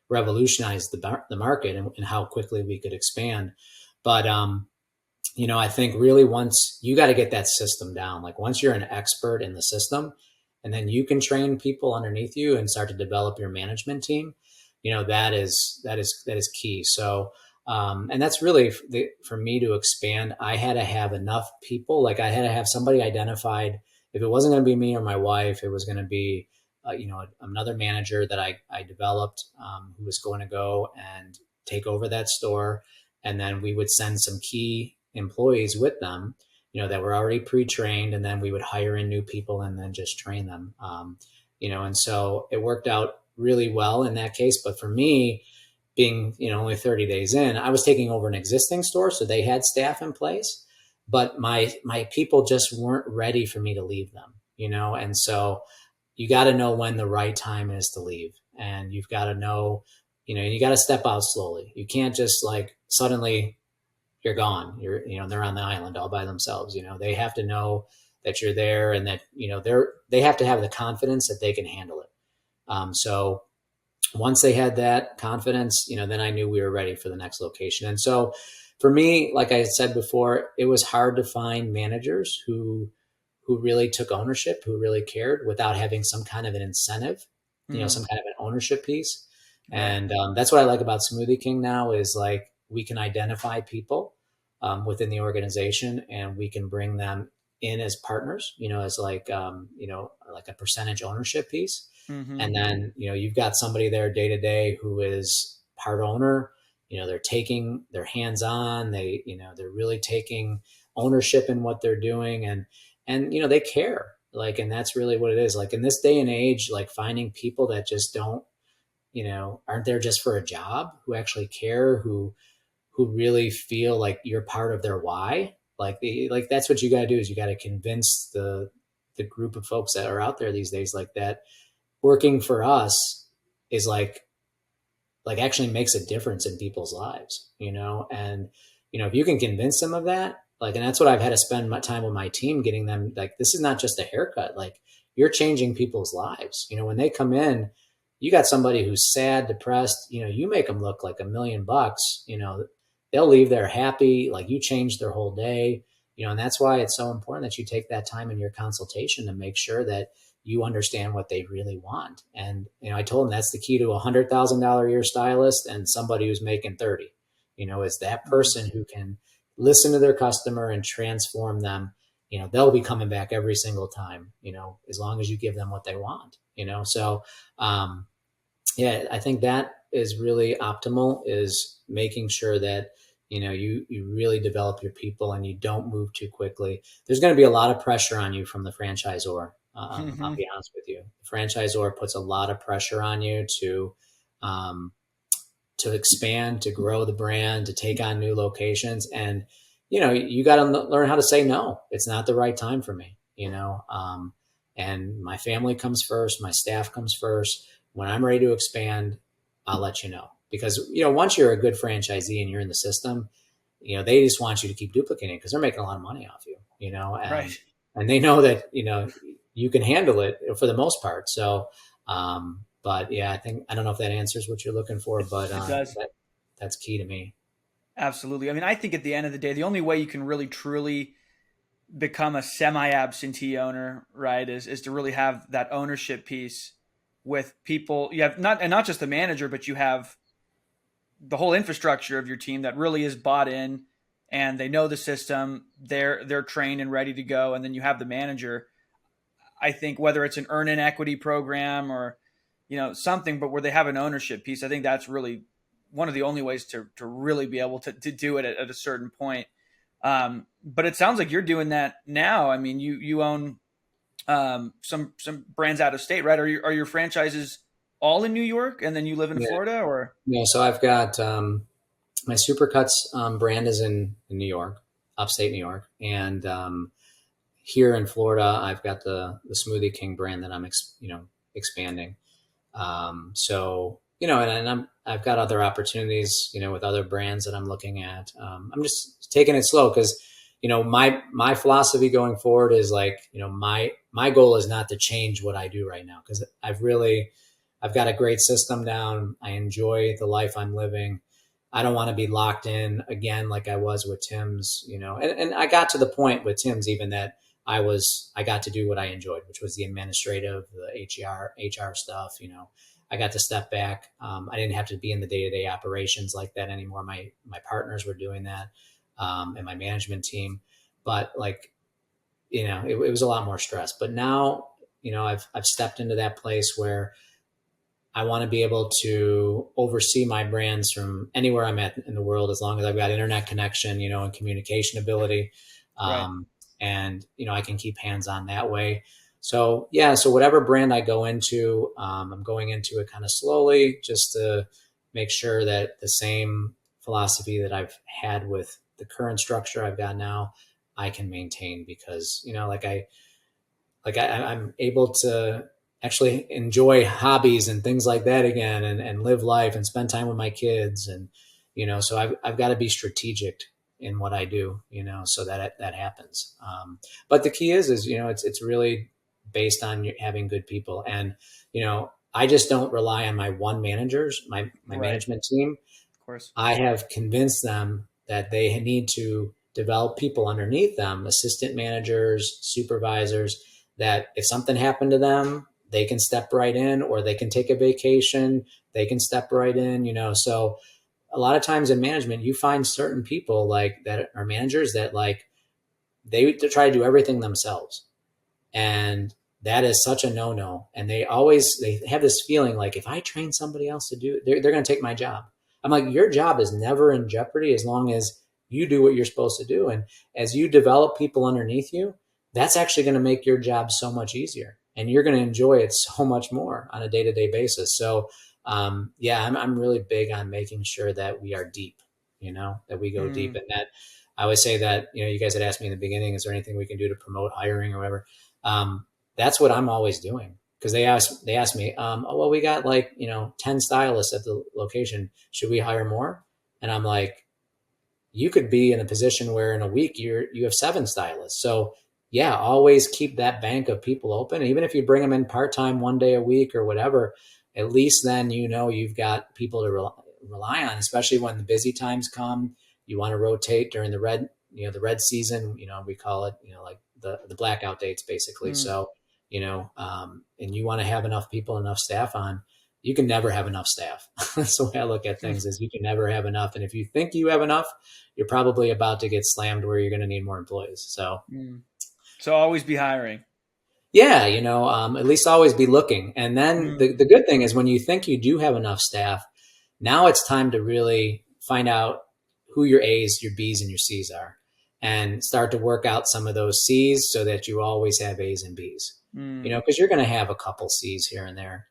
revolutionized the market and how quickly we could expand. But, I think really once you got to get that system down, once you're an expert in the system and then you can train people underneath you and start to develop your management team, that is key. So, and that's really for me to expand. I had to have enough people. I had to have somebody identified. If it wasn't going to be me or my wife, it was going to be, another manager that I developed who was going to go and take over that store. And then we would send some key employees with them, that were already pre-trained, and then we would hire in new people and then just train them. And so it worked out really well in that case. But for me, being, only 30 days in, I was taking over an existing store, so they had staff in place, but my people just weren't ready for me to leave them, and so you got to know when the right time is to leave, and you've got to know, you got to step out slowly. You can't just suddenly you're gone. They're on the island all by themselves. They have to know that you're there and that, they have to have the confidence that they can handle it. So once they had that confidence, then I knew we were ready for the next location. And so for me, like I said before, it was hard to find managers who really took ownership, who really cared without having some kind of an incentive, some kind of an ownership piece. And that's what I like about Smoothie King now is we can identify people within the organization and we can bring them in as partners, as like a percentage ownership piece. Mm-hmm. And then, you've got somebody there day to day who is part owner, they're hands on, they're really taking ownership in what they're doing and they care, Like, and that's really what it is. Like in this day and age, like finding people that just don't, aren't there just for a job, who actually care, who really feel like you're part of their why. Like that's what you got to do, is you got to convince the group of folks that are out there these days, like that working for us is like actually makes a difference in people's lives, and, if you can convince them of that, like, and that's what I've had to spend my time with my team, getting them, like, this is not just a haircut. Like, you're changing people's lives. When they come in, you got somebody who's sad, depressed, you make them look like $1,000,000, they'll leave there happy. Like, you change their whole day, and that's why it's so important that you take that time in your consultation to make sure that you understand what they really want. And, I told them that's the key to $100,000 a year stylist and somebody who's making 30, is that person who can listen to their customer and transform them. They'll be coming back every single time, as long as you give them what they want, so, yeah, I think that is really optimal, is making sure that, you really develop your people and you don't move too quickly. There's going to be a lot of pressure on you from the franchisor. I'll be honest with you. The franchisor puts a lot of pressure on you to expand, to grow the brand, to take on new locations. And, you got to learn how to say, no, it's not the right time for me, and my family comes first. My staff comes first. When I'm ready to expand, I'll let you know, because, once you're a good franchisee and you're in the system, they just want you to keep duplicating, because they're making a lot of money off you, and, Right. and they know that, you can handle it for the most part. So, but yeah, I don't know if that answers what you're looking for, but It does. that's key to me. Absolutely. I mean, I think at the end of the day, the only way you can really truly become a semi-absentee owner, right, is to really have that ownership piece with people. You have not just the manager, but you have the whole infrastructure of your team that really is bought in, and they know the system. They're trained and ready to go. And then you have the manager. I think whether it's an earn-in equity program or, something, but where they have an ownership piece, I think that's really one of the only ways to really be able to do it at a certain point. But it sounds like you're doing that now. I mean, you own some brands out of state, right? Are your franchises all in New York, and then you live in Florida, or? Yeah. So I've got my Supercuts brand is in New York, upstate New York, and here in Florida, I've got the Smoothie King brand that I'm expanding. So, and I've got other opportunities, with other brands that I'm looking at. I'm just taking it slow, because, my philosophy going forward is like, my goal is not to change what I do right now, because I've got a great system down. I enjoy the life I'm living. I don't want to be locked in again, like I was with Tim's, and I got to the point with Tim's even that I got to do what I enjoyed, which was the administrative, the HR stuff. I got to step back. I didn't have to be in the day-to-day operations like that anymore. My partners were doing that, and my management team, but like, it was a lot more stress. But now, I've stepped into that place where I want to be able to oversee my brands from anywhere I'm at in the world, as long as I've got internet connection, and communication ability. Right. And, I can keep hands on that way. So, yeah, so whatever brand I go into, I'm going into it kind of slowly, just to make sure that the same philosophy that I've had with the current structure I've got now, I can maintain, because, I'm able to actually enjoy hobbies and things like that again, and live life and spend time with my kids. And, so I've got to be strategic in what I do, so that happens. But the key is, it's really based on having good people. And, I just don't rely on my managers, my Right. management team. Of course. I have convinced them that they need to develop people underneath them, assistant managers, supervisors, that if something happened to them, they can step right in, or they can take a vacation, they can step right in, so a lot of times in management, you find certain people like that are managers that like, they try to do everything themselves. And that is such a no-no. And they have this feeling like, if I train somebody else to do it, they're going to take my job. I'm like, your job is never in jeopardy as long as you do what you're supposed to do. And as you develop people underneath you, that's actually going to make your job so much easier, and you're going to enjoy it so much more on a day-to-day basis. So yeah, I'm really big on making sure that we are deep, that we go deep. And that I always say that, you guys had asked me in the beginning, is there anything we can do to promote hiring or whatever? That's what I'm always doing. Cause they asked me, oh, well, we got 10 stylists at the location. Should we hire more? And I'm like, you could be in a position where in a week you have 7 stylists. So yeah, always keep that bank of people open. Even if you bring them in part-time 1 day a week or whatever, at least then, you've got people to rely on, especially when the busy times come. You want to rotate during the red season, we call it, like the blackout dates basically. So, and you want to have enough people, enough staff on. You can never have enough staff. That's the way I look at things, is you can never have enough. And if you think you have enough, you're probably about to get slammed where you're going to need more employees. So always be hiring. Yeah. At least always be looking. And then the good thing is when you think you do have enough staff, now it's time to really find out who your A's, your B's, and your C's are, and start to work out some of those C's so that you always have A's and B's, because you're going to have a couple C's here and there,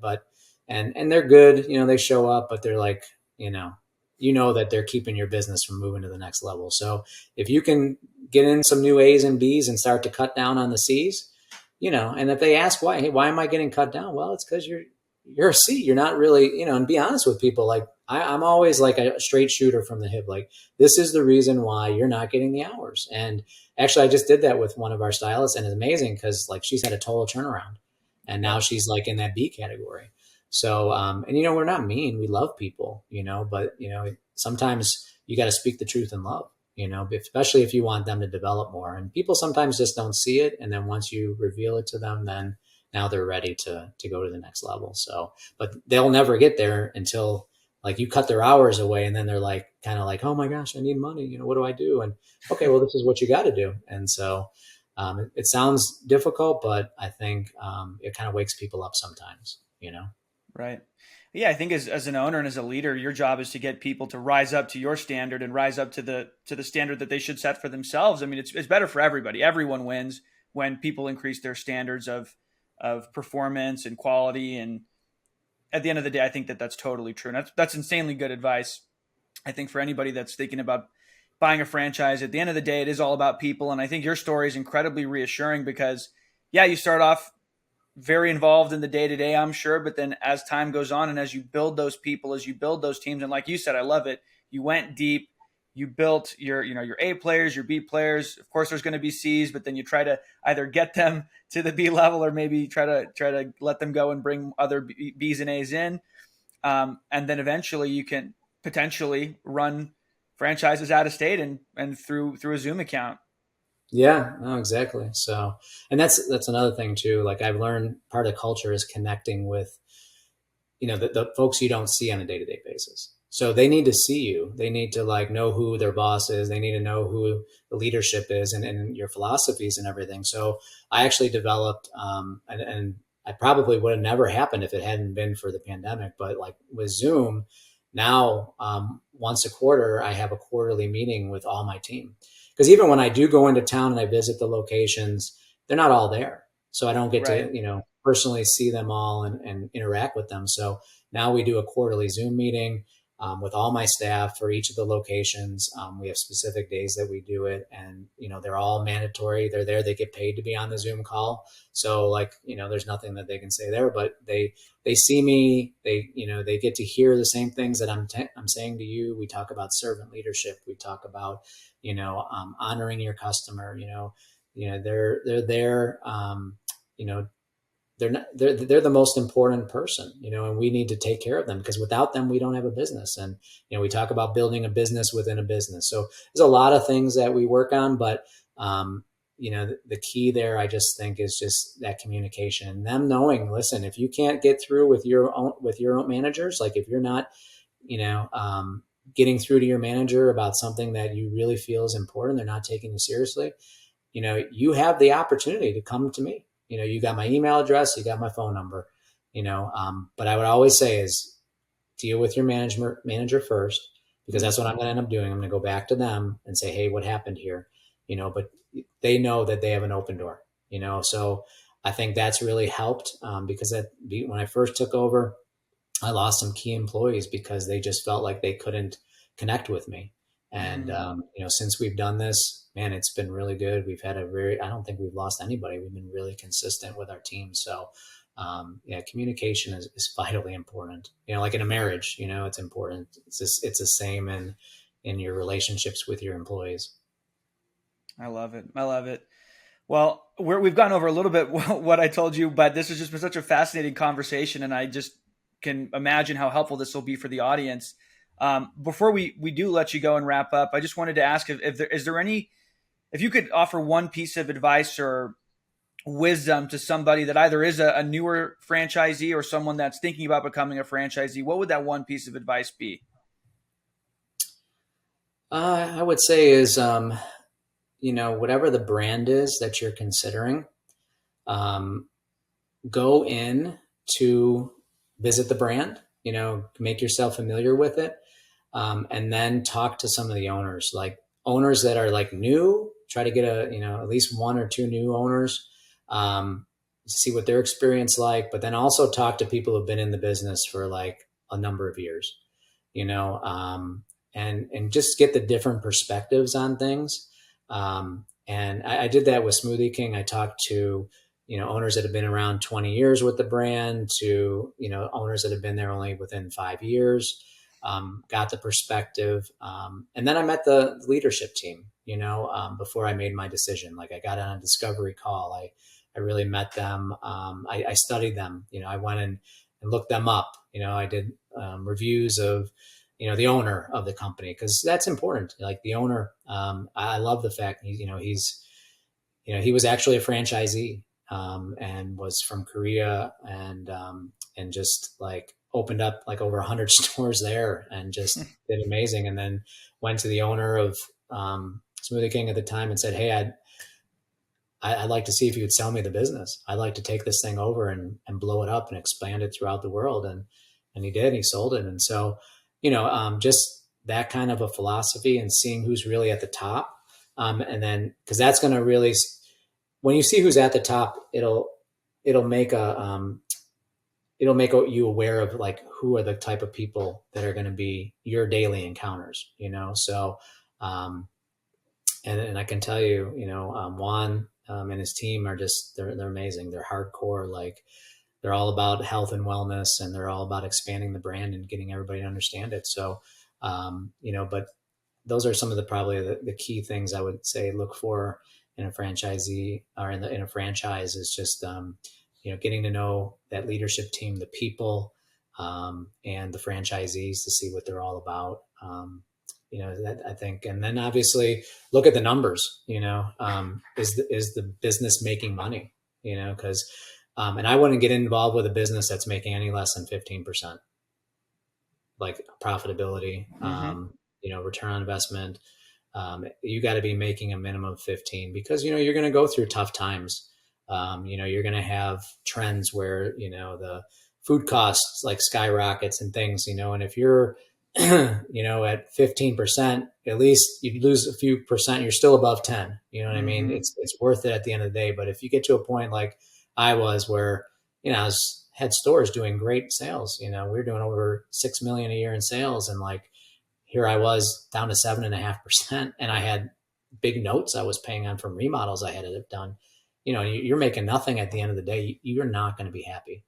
but, and they're good, they show up, but they're like, that they're keeping your business from moving to the next level. So if you can get in some new A's and B's and start to cut down on the C's, and if they ask why, hey, why am I getting cut down? Well, it's because you're a C. You're not really, and be honest with people. Like I'm always like a straight shooter from the hip. Like, this is the reason why you're not getting the hours. And actually I just did that with one of our stylists, and it's amazing because like she's had a total turnaround, and now she's like in that B category. So, and we're not mean, we love people, but sometimes you got to speak the truth in love, especially if you want them to develop more, and people sometimes just don't see it. And then once you reveal it to them, then now they're ready to go to the next level. So, but they'll never get there until like you cut their hours away, and then they're like, kind of like, oh my gosh, I need money. What do I do? And okay, well, this is what you got to do. And so, it sounds difficult, but I think, it kind of wakes people up sometimes, Right. Yeah, I think as an owner and as a leader, your job is to get people to rise up to your standard and rise up to the standard that they should set for themselves. I mean, it's better for everybody. Everyone wins when people increase their standards of performance and quality. And at the end of the day, I think that's totally true. And that's insanely good advice. I think for anybody that's thinking about buying a franchise, at the end of the day, it is all about people. And I think your story is incredibly reassuring because, yeah, you start off very involved in the day-to-day, I'm sure. But then as time goes on and as you build those people, as you build those teams, and like you said, I love it. You went deep, you built your A players, your B players. Of course, there's going to be C's, but then you try to either get them to the B level or maybe try to let them go and bring other B's and A's in. And then eventually you can potentially run franchises out of state and through a Zoom account. Yeah, no, exactly. So, and that's another thing too. Like I've learned part of culture is connecting with, the folks you don't see on a day-to-day basis. So they need to see you. They need to like know who their boss is. They need to know who the leadership is and your philosophies and everything. So I actually developed, and I probably would have never happened if it hadn't been for the pandemic, but like with Zoom now, once a quarter, I have a quarterly meeting with all my team. Because even when I do go into town and I visit the locations, they're not all there. So I don't get to, personally see them all and interact with them. So now we do a quarterly Zoom meeting with all my staff for each of the locations. We have specific days that we do it, and, they're all mandatory. They're there. They get paid to be on the Zoom call. So like, there's nothing that they can say there, but they see me, they get to hear the same things that I'm saying to you. We talk about servant leadership. We talk about, honoring your customer, they're there, they're the most important person, and we need to take care of them because without them, we don't have a business. And, we talk about building a business within a business. So there's a lot of things that we work on, but, the key there, I just think is just that communication and them knowing, listen, if you can't get through with your own managers, like if you're not, getting through to your manager about something that you really feel is important, they're not taking you seriously, you have the opportunity to come to me. You got my email address, you got my phone number, but I would always say is deal with your manager first, because that's what I'm going to end up doing. I'm going to go back to them and say, hey, what happened here? but they know that they have an open door, so I think that's really helped, because when I first took over, I lost some key employees because they just felt like they couldn't connect with me. And, since we've done this, man, it's been really good. We've had I don't think we've lost anybody. We've been really consistent with our team. So, communication is vitally important, like in a marriage, it's important. It's the same in your relationships with your employees. I love it. I love it. Well, we've gone over a little bit what I told you, but this has just been such a fascinating conversation, and I just can imagine how helpful this will be for the audience. Before we do let you go and wrap up, I just wanted to ask if you could offer one piece of advice or wisdom to somebody that either is a newer franchisee or someone that's thinking about becoming a franchisee, what would that one piece of advice be? I would say is, whatever the brand is that you're considering, go in to visit the brand, make yourself familiar with it. And then talk to some of the owners, like owners that are like new, try to get at least one or two new owners, see what their experience like, but then also talk to people who've been in the business for like a number of years, and just get the different perspectives on things. And I did that with Smoothie King. I talked to, owners that have been around 20 years with the brand, to, owners that have been there only within 5 years, got the perspective. And then I met the leadership team, before I made my decision. Like I got on a discovery call. I really met them. I studied them, I went and looked them up. I did reviews of, the owner of the company, because that's important. Like the owner, I love the fact he was actually a franchisee, and was from Korea, and just like opened up like over 100 stores there, and just did amazing. And then went to the owner of Smoothie King at the time and said, "Hey, I'd like to see if you would sell me the business. I'd like to take this thing over and blow it up and expand it throughout the world." And he did. He sold it. And so, just that kind of a philosophy, and seeing who's really at the top. And then, because that's going to really, when you see who's at the top, it'll make you aware of like who are the type of people that are going to be your daily encounters, So, and I can tell you, Juan and his team are just, they're amazing. They're hardcore. Like they're all about health and wellness, and they're all about expanding the brand and getting everybody to understand it. So, but those are some of probably the key things I would say look for in a franchisee, or in a franchise, is just, getting to know that leadership team, the people, and the franchisees, to see what they're all about. That I think, and then obviously look at the numbers, is the business making money, because, and I wouldn't get involved with a business that's making any less than 15%, like profitability, return on investment. You got to be making a minimum of 15, because, you're going to go through tough times. You're going to have trends where, the food costs like skyrockets and things, and if you're, at 15%, at least you lose a few percent, you're still above 10, what I mean? It's worth it at the end of the day. But if you get to a point like I was, where, I had stores doing great sales, we were doing over 6 million a year in sales. And like, here I was down to 7.5%. And I had big notes I was paying on from remodels I had to have done. You're making nothing at the end of the day. You're not going to be happy,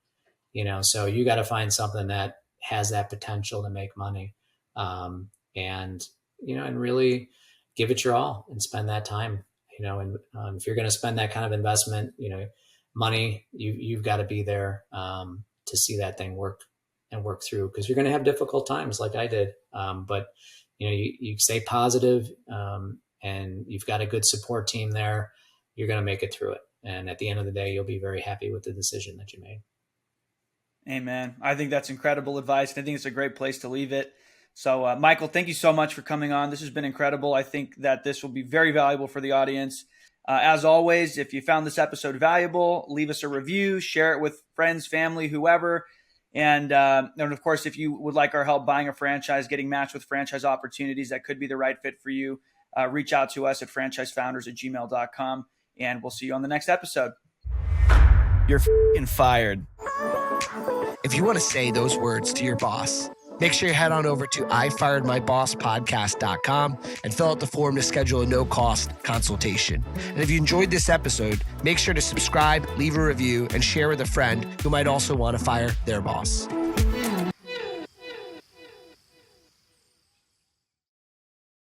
so you got to find something that has that potential to make money. And really give it your all and spend that time, and if you're going to spend that kind of investment, money, you've got to be there, to see that thing work through, because you're going to have difficult times like I did. But you stay positive, and you've got a good support team there, you're going to make it through it. And at the end of the day, you'll be very happy with the decision that you made. Amen. I think that's incredible advice. And I think it's a great place to leave it. So, Michael, thank you so much for coming on. This has been incredible. I think that this will be very valuable for the audience. As always, if you found this episode valuable, leave us a review, share it with friends, family, whoever. And of course, if you would like our help buying a franchise, getting matched with franchise opportunities that could be the right fit for you, reach out to us at franchisefounders@gmail.com, and we'll see you on the next episode. You're f***ing fired. If you want to say those words to your boss, make sure you head on over to ifiredmybosspodcast.com and fill out the form to schedule a no-cost consultation. And if you enjoyed this episode, make sure to subscribe, leave a review, and share with a friend who might also want to fire their boss.